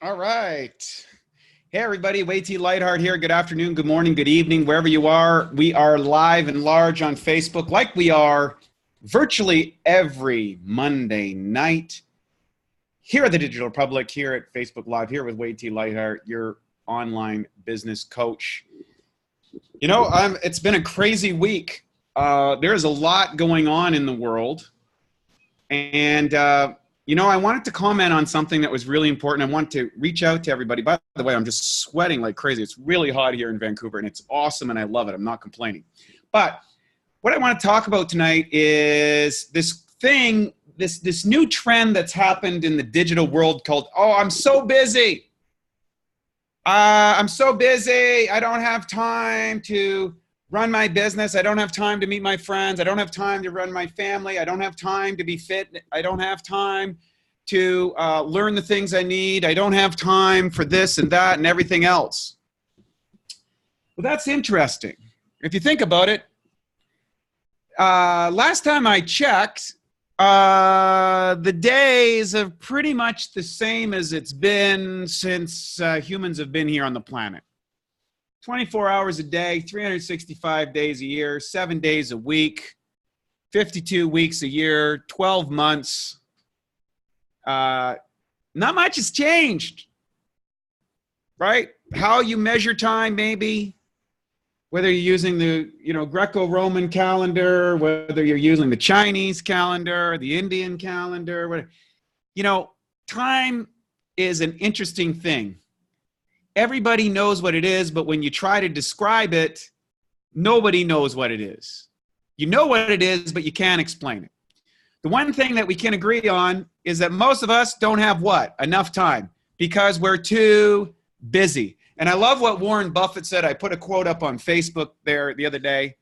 All right. Hey, everybody. Lightheart here. Good afternoon, good morning, good evening, wherever you are. We are live and large on Facebook like we are virtually every Monday night here at the Digital Republic, here at Facebook Live, here with Lightheart, your online business coach. You know, it's been a crazy week. There's a lot going on in the world. And, I wanted to comment on something that was really important. I want to reach out to everybody. By the way, I'm just sweating like crazy. It's really hot here in Vancouver, and it's awesome, and I love it. I'm not complaining. But what I want to talk about tonight is this thing, this new trend that's happened in the digital world called, oh, I'm so busy. I'm so busy. I don't have time to run my business. I don't have time to meet my friends. I don't have time to run my family. I don't have time to be fit. I don't have time to learn the things I need. I don't have time for this and that and everything else. Well, that's interesting. If you think about it, last time I checked, the days are pretty much the same as it's been since humans have been here on the planet. 24 hours a day, 365 days a year, 7 days a week, 52 weeks a year, 12 months. Not much has changed, right? How you measure time, maybe, whether you're using the Greco-Roman calendar, whether you're using the Chinese calendar, the Indian calendar, whatever. Time is an interesting thing. Everybody knows what it is, but when you try to describe it, nobody knows what it is. You know what it is, but you can't explain it. The one thing that we can agree on is that most of us don't have what? Enough time, because we're too busy. And I love what Warren Buffett said. I put a quote up on Facebook there the other day.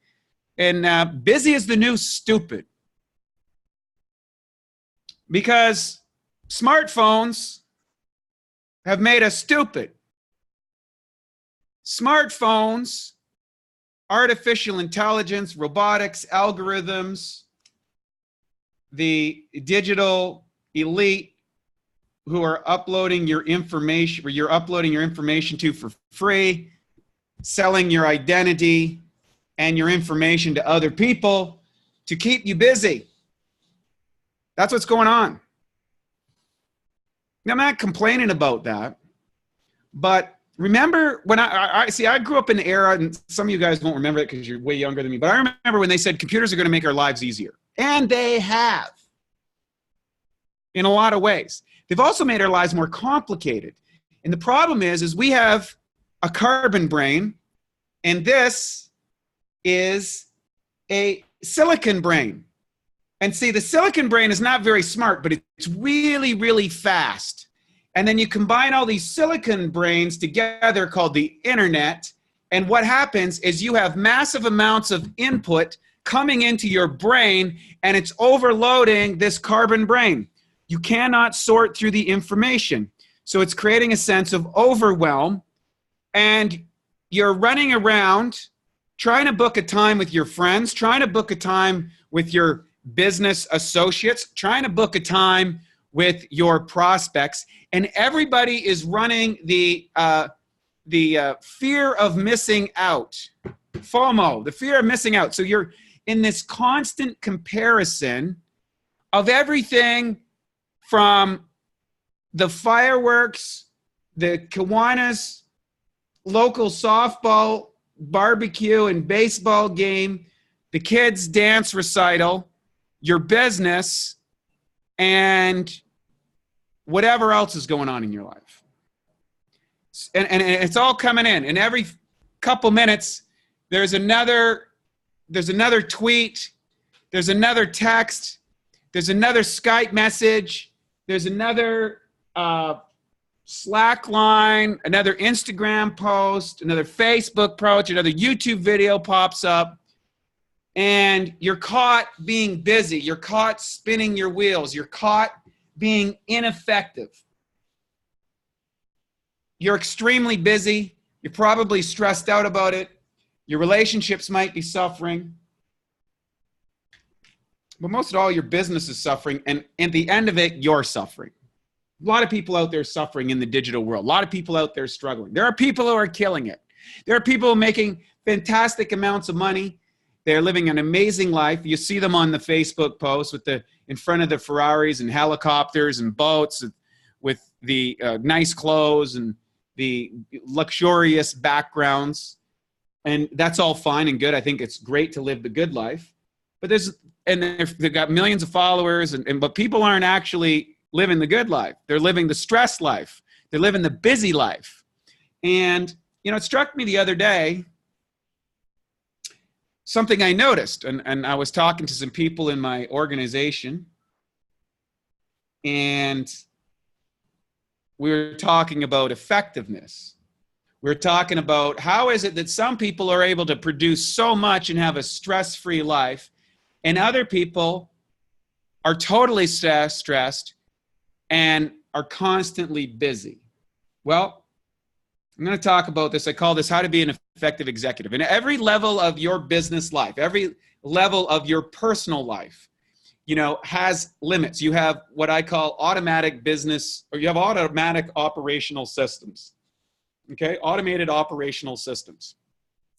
And busy is the new stupid. Because smartphones have made us stupid. Smartphones, artificial intelligence, robotics, algorithms, the digital elite who are uploading your information, or you're uploading your information to for free, selling your identity and your information to other people to keep you busy. That's what's going on. Now, I'm not complaining about that, but remember when I grew up in an era, and some of you guys won't remember it because you're way younger than me, but I remember when they said computers are going to make our lives easier. And they have, in a lot of ways. They've also made our lives more complicated. And the problem is we have a carbon brain, and this is a silicon brain. And see, the silicon brain is not very smart, but it's really, really fast. And then you combine all these silicon brains together called the internet. And what happens is you have massive amounts of input coming into your brain, and it's overloading this carbon brain. You cannot sort through the information. So it's creating a sense of overwhelm. And you're running around trying to book a time with your friends, trying to book a time with your business associates, trying to book a time with your prospects, and everybody is running the fear of missing out, FOMO, the fear of missing out. So you're in this constant comparison of everything from the fireworks, the Kiwanis local softball barbecue and baseball game, the kids' dance recital, your business, and whatever else is going on in your life. And it's all coming in. And every couple minutes, there's another tweet, there's another text, there's another Skype message, there's another Slack line, another Instagram post, another Facebook post, another YouTube video pops up. And you're caught being busy. You're caught spinning your wheels. You're caught being ineffective. You're extremely busy. You're probably stressed out about it. Your relationships might be suffering. But most of all, your business is suffering. And at the end of it, you're suffering. A lot of people out there suffering in the digital world. A lot of people out there struggling. There are people who are killing it. There are people making fantastic amounts of money. They're living an amazing life. You see them on the Facebook posts with in front of the Ferraris and helicopters and boats with the nice clothes and the luxurious backgrounds. And that's all fine and good. I think it's great to live the good life. But they've got millions of followers, but people aren't actually living the good life. They're living the stress life. They're living the busy life. And, it struck me the other day, something I noticed, and I was talking to some people in my organization, and we were talking about effectiveness. We were talking about how is it that some people are able to produce so much and have a stress-free life, and other people are totally stressed and are constantly busy. Well, I'm going to talk about this. I call this how to be an effective executive. And every level of your business life, every level of your personal life, has limits. You have what I call automatic business, or you have automatic operational systems. Okay, automated operational systems.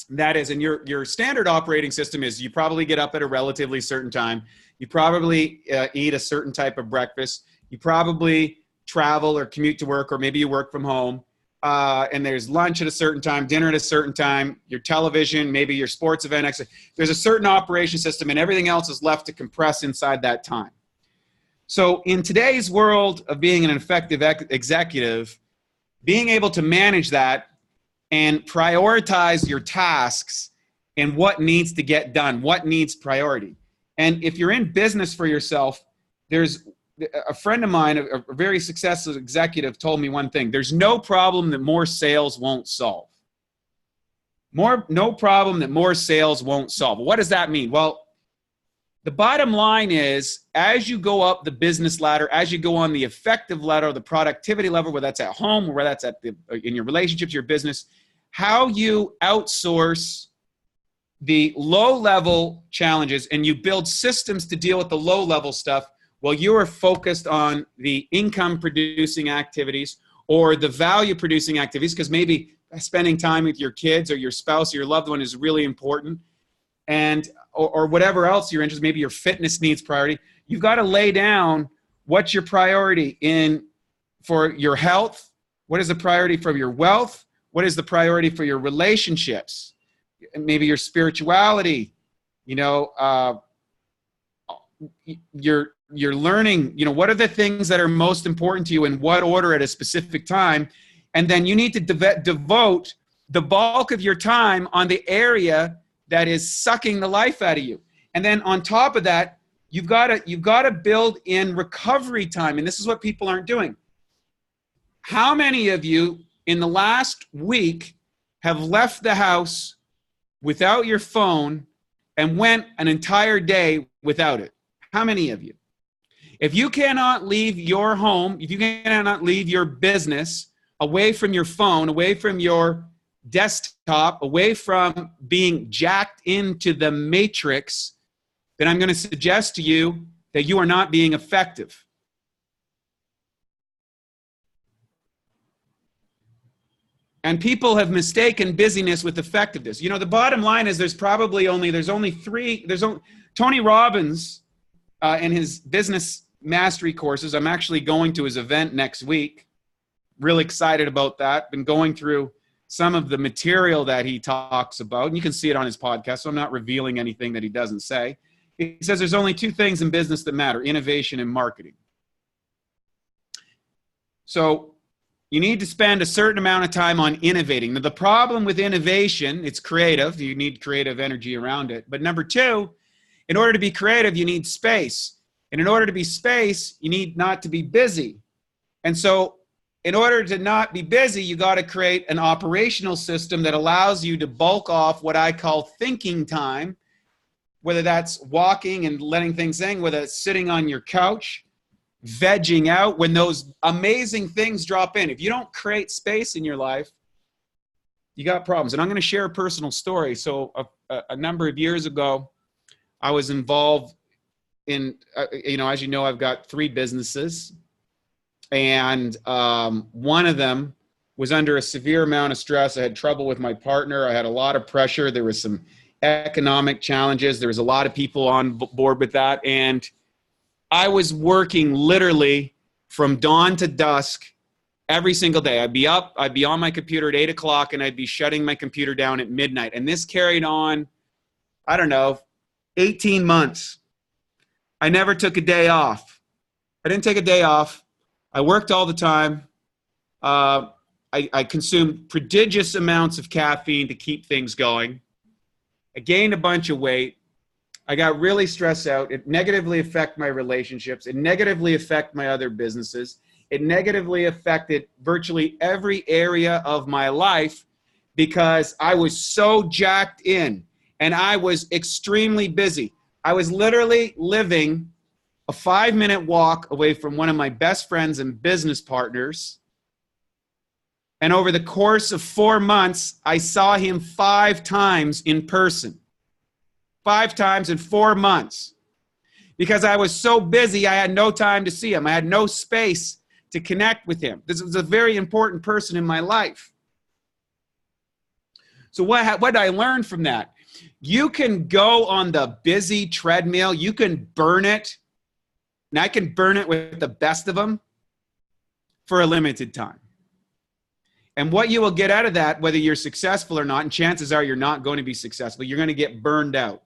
That is, and your standard operating system is you probably get up at a relatively certain time. You probably eat a certain type of breakfast. You probably travel or commute to work, or maybe you work from home. And there's lunch at a certain time, dinner at a certain time, your television, maybe your sports event. There's a certain operation system, and everything else is left to compress inside that time. So in today's world of being an effective executive, being able to manage that and prioritize your tasks and what needs to get done, what needs priority. And if you're in business for yourself, there's a friend of mine, a very successful executive, told me one thing: there's no problem that more sales won't solve. No problem that more sales won't solve. What does that mean? Well, the bottom line is, as you go up the business ladder, as you go on the effective ladder, the productivity level, whether that's at home or whether that's in your relationships, your business, how you outsource the low-level challenges and you build systems to deal with the low-level stuff, well, you are focused on the income-producing activities or the value-producing activities, because maybe spending time with your kids or your spouse or your loved one is really important, and or whatever else you're interested, maybe your fitness needs priority. You've got to lay down what's your priority for your health, what is the priority for your wealth, what is the priority for your relationships, maybe your spirituality, you're learning, what are the things that are most important to you in what order at a specific time. And then you need to devote the bulk of your time on the area that is sucking the life out of you. And then on top of that, you've got to build in recovery time. And this is what people aren't doing. How many of you in the last week have left the house without your phone and went an entire day without it? How many of you? If you cannot leave your home, if you cannot leave your business away from your phone, away from your desktop, away from being jacked into the matrix, then I'm going to suggest to you that you are not being effective. And people have mistaken busyness with effectiveness. The bottom line is there's only three. Tony Robbins and his business mastery courses. I'm actually going to his event next week. Really excited about that. Been going through some of the material that he talks about, and you can see it on his podcast, so I'm not revealing anything that he doesn't say. He says there's only two things in business that matter: innovation and marketing. So you need to spend a certain amount of time on innovating. Now, the problem with innovation, it's creative. You need creative energy around it. But number two, in order to be creative, you need space. And in order to be space, you need not to be busy. And so in order to not be busy, you got to create an operational system that allows you to bulk off what I call thinking time, whether that's walking and letting things in, whether it's sitting on your couch, vegging out, when those amazing things drop in. If you don't create space in your life, you got problems. And I'm going to share a personal story. So a number of years ago, I was involved in, as you know, I've got 3 businesses. And one of them was under a severe amount of stress. I had trouble with my partner. I had a lot of pressure. There was some economic challenges. There was a lot of people on board with that. And I was working literally from dawn to dusk every single day. I'd be up, I'd be on my computer at 8 o'clock, and I'd be shutting my computer down at midnight. And this carried on, I don't know, 18 months. I never took a day off. I didn't take a day off. I worked all the time. I consumed prodigious amounts of caffeine to keep things going. I gained a bunch of weight. I got really stressed out. It negatively affected my relationships. It negatively affected my other businesses. It negatively affected virtually every area of my life because I was so jacked in and I was extremely busy. I was literally living a 5-minute walk away from one of my best friends and business partners. And over the course of 4 months, I saw him 5 times in person. 5 times in 4 months. Because I was so busy, I had no time to see him. I had no space to connect with him. This was a very important person in my life. So what did I learn from that? You can go on the busy treadmill. You can burn it. And I can burn it with the best of them for a limited time. And what you will get out of that, whether you're successful or not, and chances are you're not going to be successful, you're going to get burned out.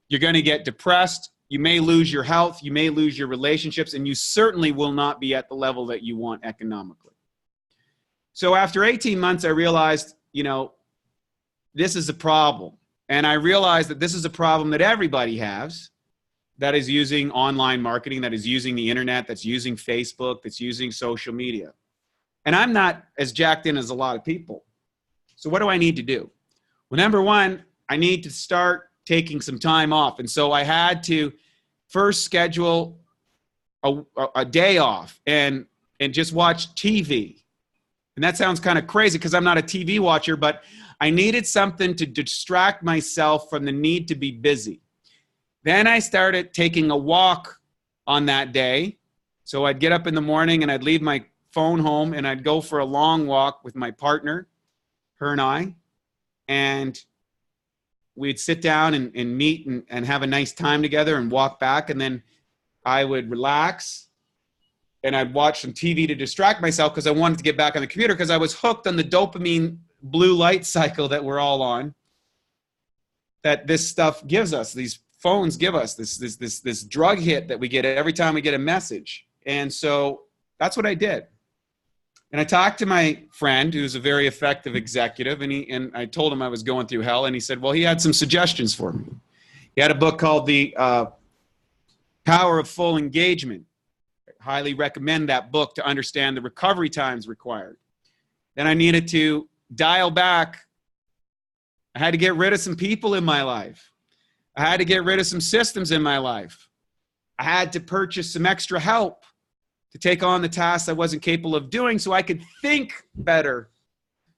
You're going to get depressed. You may lose your health. You may lose your relationships. And you certainly will not be at the level that you want economically. So after 18 months, I realized, this is a problem. And I realized that this is a problem that everybody has, that is using online marketing, that is using the internet, that's using Facebook, that's using social media. And I'm not as jacked in as a lot of people. So what do I need to do? Well, number one, I need to start taking some time off. And so I had to first schedule a day off and just watch TV. And that sounds kind of crazy because I'm not a TV watcher, but I needed something to distract myself from the need to be busy. Then I started taking a walk on that day. So I'd get up in the morning and I'd leave my phone home and I'd go for a long walk with my partner, her and I, and we'd sit down and meet and have a nice time together and walk back. And then I would relax and I'd watch some TV to distract myself because I wanted to get back on the computer because I was hooked on the dopamine blue light cycle that we're all on, that this stuff gives us. These phones give us this drug hit that we get every time we get a message. And so that's what I did. And I talked to my friend who's a very effective executive, and I told him I was going through hell, and he said, well, he had some suggestions for me. He had a book called The Power of Full Engagement. I highly recommend that book to understand the recovery times required. Then I needed to dial back. I had to get rid of some people in my life. I had to get rid of some systems in my life. I had to purchase some extra help to take on the tasks I wasn't capable of doing so I could think better.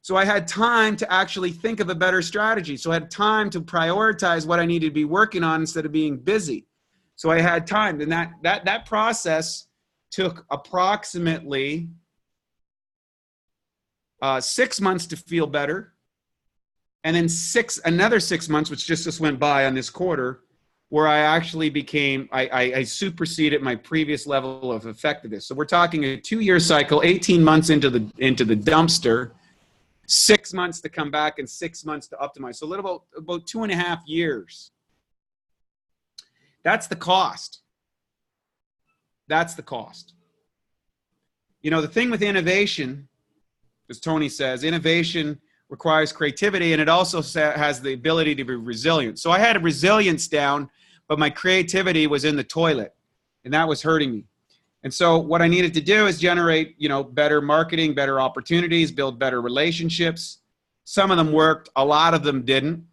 So I had time to actually think of a better strategy. So I had time to prioritize what I needed to be working on instead of being busy. So I had time. And that process took approximately 6 months to feel better. And then another 6 months, which just went by on this quarter, where I actually became, I superseded my previous level of effectiveness. So we're talking a 2-year cycle, 18 months into the dumpster, 6 months to come back and 6 months to optimize. So a little about 2.5 years. That's the cost. That's the cost. The thing with innovation, as Tony says, innovation requires creativity, and it also has the ability to be resilient. So I had a resilience down, but my creativity was in the toilet, and that was hurting me. And so what I needed to do is generate, better marketing, better opportunities, build better relationships. Some of them worked, a lot of them didn't,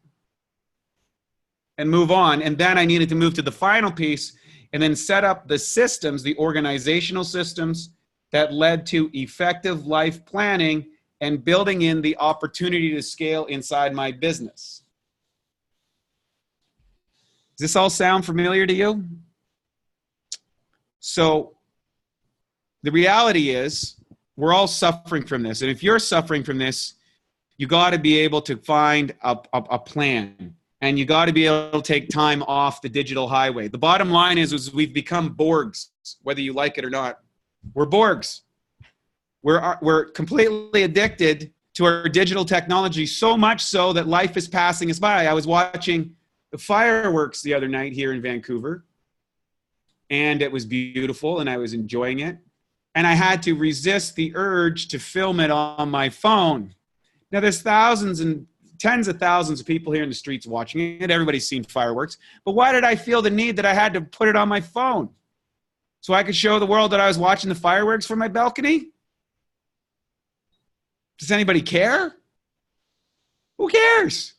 and move on. And then I needed to move to the final piece and then set up the systems, the organizational systems that led to effective life planning and building in the opportunity to scale inside my business. Does this all sound familiar to you? So the reality is we're all suffering from this. And if you're suffering from this, you got to be able to find a plan, and you got to be able to take time off the digital highway. The bottom line is we've become Borgs, whether you like it or not. We're Borgs. We're completely addicted to our digital technology, so much so that life is passing us by. I was watching the fireworks the other night here in Vancouver, and it was beautiful, and I was enjoying it. And I had to resist the urge to film it on my phone. Now, there's thousands and tens of thousands of people here in the streets watching it. Everybody's seen fireworks. But why did I feel the need that I had to put it on my phone? So I could show the world that I was watching the fireworks from my balcony? Does anybody care? Who cares?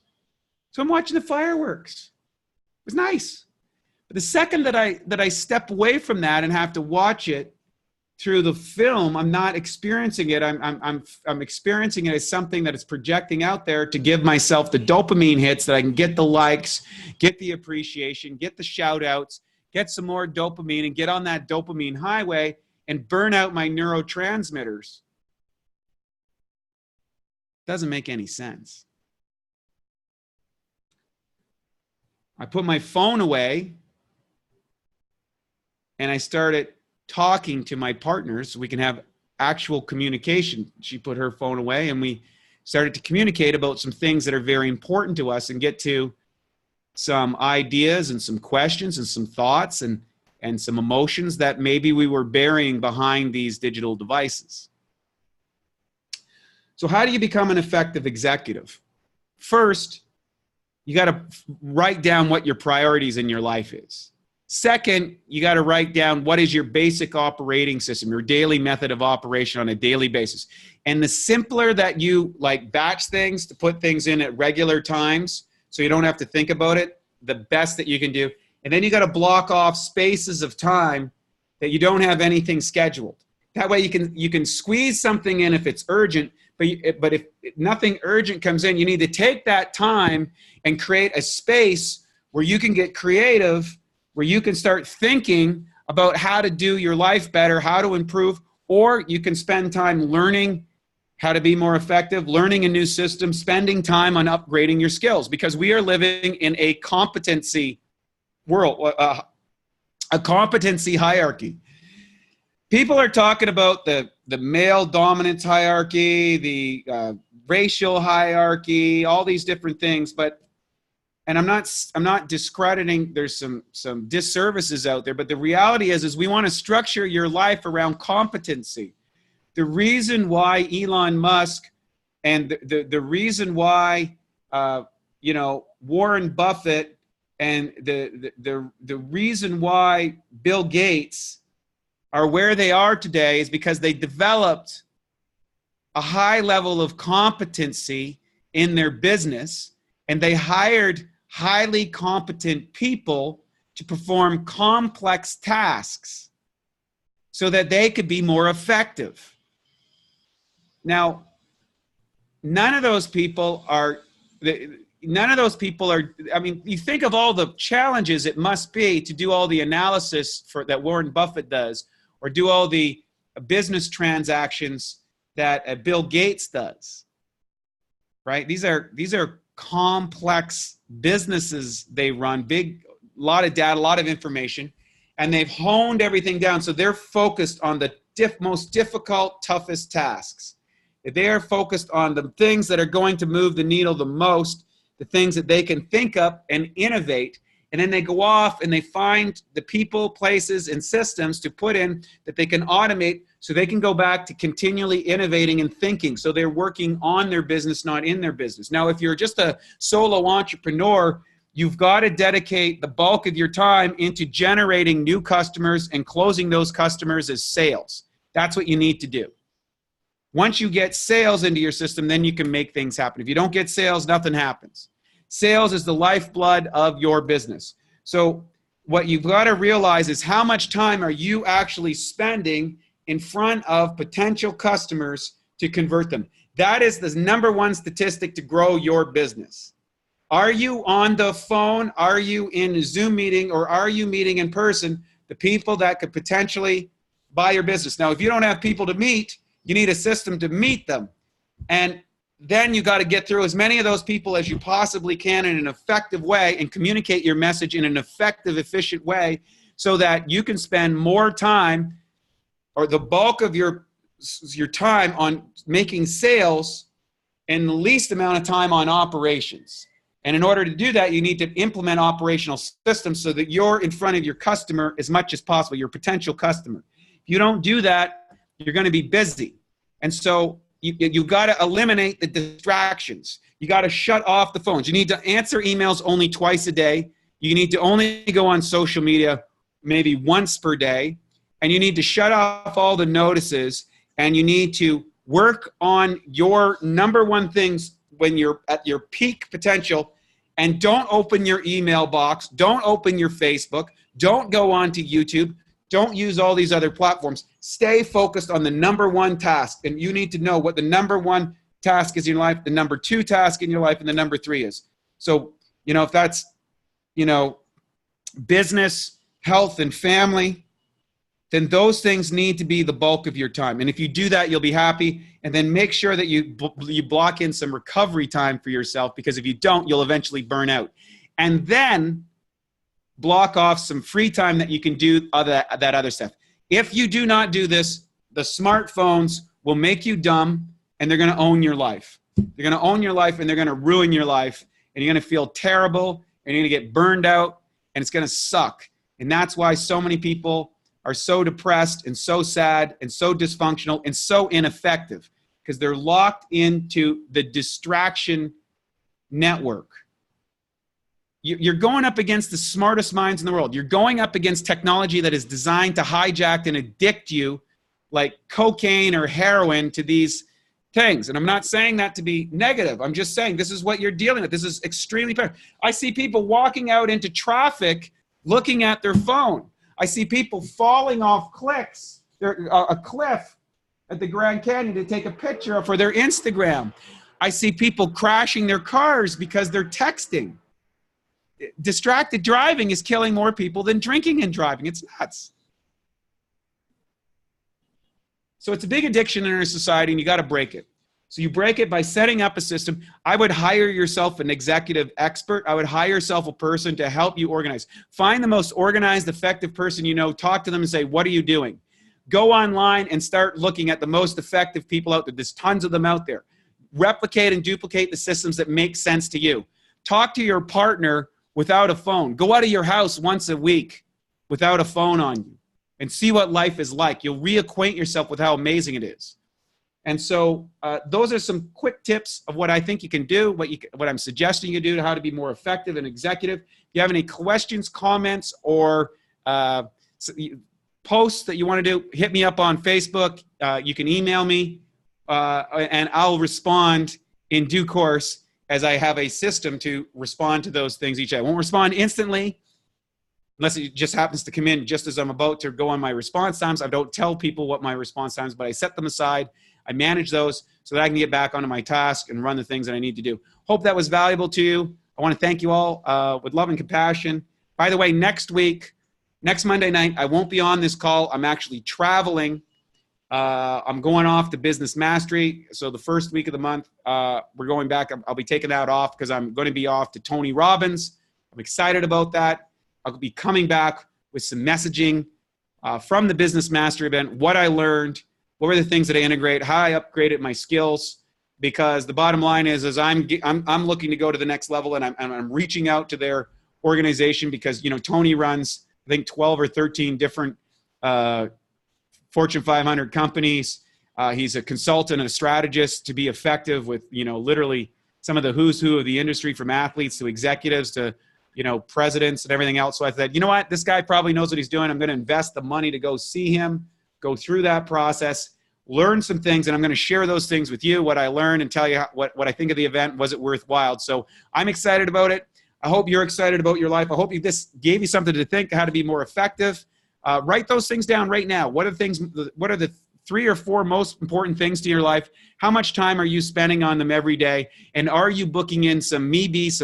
So I'm watching the fireworks. It was nice. But the second that I step away from that and have to watch it through the film, I'm not experiencing it. I'm experiencing it as something that is projecting out there to give myself the dopamine hits that I can get the likes, get the appreciation, get the shout outs, get some more dopamine, and get on that dopamine highway and burn out my neurotransmitters. Doesn't make any sense. I put my phone away and I started talking to my partners so we can have actual communication. She put her phone away and we started to communicate about some things that are very important to us and get to some ideas and some questions and some thoughts and some emotions that maybe we were burying behind these digital devices. So how do you become an effective executive? First, you got to write down what your priorities in your life is. Second, you got to write down what is your basic operating system, your daily method of operation on a daily basis. And the simpler that you like batch things to put things in at regular times so you don't have to think about it, the best that you can do. And then you got to block off spaces of time that you don't have anything scheduled. That way you can squeeze something in if it's urgent, but if nothing urgent comes in, you need to take that time and create a space where you can get creative, where you can start thinking about how to do your life better, how to improve, or you can spend time learning how to be more effective, learning a new system, spending time on upgrading your skills, because we are living in a competency world, a competency hierarchy. People are talking about the male dominance hierarchy, the racial hierarchy, all these different things, and I'm not discrediting, there's some disservices out there, but the reality is we want to structure your life around competency. The reason why Elon Musk and the reason why Warren Buffett and the reason why Bill Gates are where they are today is because they developed a high level of competency in their business, and they hired highly competent people to perform complex tasks so that they could be more effective. Now, none of those people are, I mean, you think of all the challenges it must be to do all the analysis that Warren Buffett does, or do all the business transactions that Bill Gates does, right? These are complex businesses they run, a lot of data, a lot of information, and they've honed everything down. So they're focused on the most difficult, toughest tasks. They are focused on the things that are going to move the needle the most, the things that they can think up and innovate. And then they go off and they find the people, places, and systems to put in that they can automate so they can go back to continually innovating and thinking. So they're working on their business, not in their business. Now, if you're just a solo entrepreneur, you've got to dedicate the bulk of your time into generating new customers and closing those customers as sales. That's what you need to do. Once you get sales into your system, then you can make things happen. If you don't get sales, nothing happens. Sales is the lifeblood of your business. So what you've got to realize is how much time are you actually spending in front of potential customers to convert them. That is the number one statistic to grow your business. Are you on the phone? Are you in a Zoom meeting? Or are you meeting in person the people that could potentially by your business. Now, if you don't have people to meet, you need a system to meet them. And then you got to get through as many of those people as you possibly can in an effective way and communicate your message in an effective, efficient way so that you can spend more time or the bulk of your time on making sales and the least amount of time on operations. And in order to do that, you need to implement operational systems so that you're in front of your customer as much as possible, your potential customer. If you don't do that, you're going to be busy. And so you got to eliminate the distractions. You got to shut off the phones. You need to answer emails only twice a day. You need to only go on social media maybe once per day. And you need to shut off all the notices. And you need to work on your number one things when you're at your peak potential. And don't open your email box. Don't open your Facebook. Don't go on to YouTube. Don't use all these other platforms. Stay focused on the number one task. And you need to know what the number one task is in your life, the number two task in your life, and the number three is. So, if that's, business, health, and family, then those things need to be the bulk of your time. And if you do that, you'll be happy. And then make sure that you block in some recovery time for yourself, because if you don't, you'll eventually burn out. And then block off some free time that you can do that other stuff. If you do not do this, the smartphones will make you dumb, and they're going to own your life. They're going to own your life, and they're going to ruin your life, and you're going to feel terrible, and you're going to get burned out, and it's going to suck. And that's why so many people are so depressed and so sad and so dysfunctional and so ineffective, because they're locked into the distraction network. You're going up against the smartest minds in the world. You're going up against technology that is designed to hijack and addict you like cocaine or heroin to these things. And I'm not saying that to be negative. I'm just saying this is what you're dealing with. This is extremely bad. I see people walking out into traffic looking at their phone. I see people falling off a cliff at the Grand Canyon to take a picture for their Instagram. I see people crashing their cars because they're texting. Distracted driving is killing more people than drinking and driving. It's nuts. So it's a big addiction in our society, and you got to break it. So you break it by setting up a system. I would hire yourself an executive expert. I would hire yourself a person to help you organize. Find the most organized, effective person you know. Talk to them and say, what are you doing? Go online and start looking at the most effective people out there. There's tons of them out there. Replicate and duplicate the systems that make sense to you. Talk to your partner without a phone. Go out of your house once a week without a phone on you and see what life is like. You'll reacquaint yourself with how amazing it is. And so those are some quick tips of what I think you can do, what I'm suggesting you do, how to be more effective and executive. If you have any questions, comments, or posts that you want to do, hit me up on Facebook. You can email me, and I'll respond in due course as I have a system to respond to those things each day. I won't respond instantly unless it just happens to come in just as I'm about to go on my response times. I don't tell people what my response times, but I set them aside. I manage those so that I can get back onto my task and run the things that I need to do. Hope that was valuable to you. I want to thank you all with love and compassion. By the way, next Monday night, I won't be on this call. I'm actually traveling. I'm going off to Business Mastery. So the first week of the month, we're going back. I'll be taking that off because I'm going to be off to Tony Robbins. I'm excited about that. I'll be coming back with some messaging from the Business Mastery event, what I learned, what were the things that I integrate, how I upgraded my skills, because the bottom line is I'm looking to go to the next level, and I'm reaching out to their organization because, Tony runs, I think, 12 or 13 different Fortune 500 companies. He's a consultant and a strategist to be effective with, literally some of the who's who of the industry, from athletes to executives to, presidents and everything else. So I said, you know what, this guy probably knows what he's doing. I'm going to invest the money to go see him, go through that process, learn some things, and I'm going to share those things with you, what I learned, and tell you what I think of the event. Was it worthwhile? So I'm excited about it. I hope you're excited about your life. I hope this gave you something to think, how to be more effective. Write those things down right now. What are the 3 or 4 most important things to your life? How much time are you spending on them every day? And are you booking in some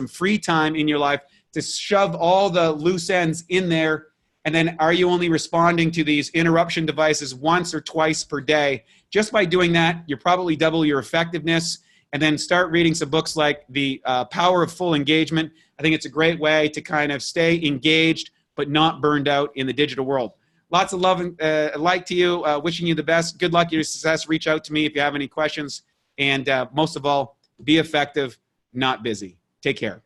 free time in your life to shove all the loose ends in there And then are you only responding to these interruption devices once or twice per day? Just by doing that, you probably double your effectiveness. And then start reading some books like The Power of Full Engagement. I think it's a great way to kind of stay engaged but not burned out in the digital world. Lots of love and light to you. Wishing you the best. Good luck, your success. Reach out to me if you have any questions. And most of all, be effective, not busy. Take care.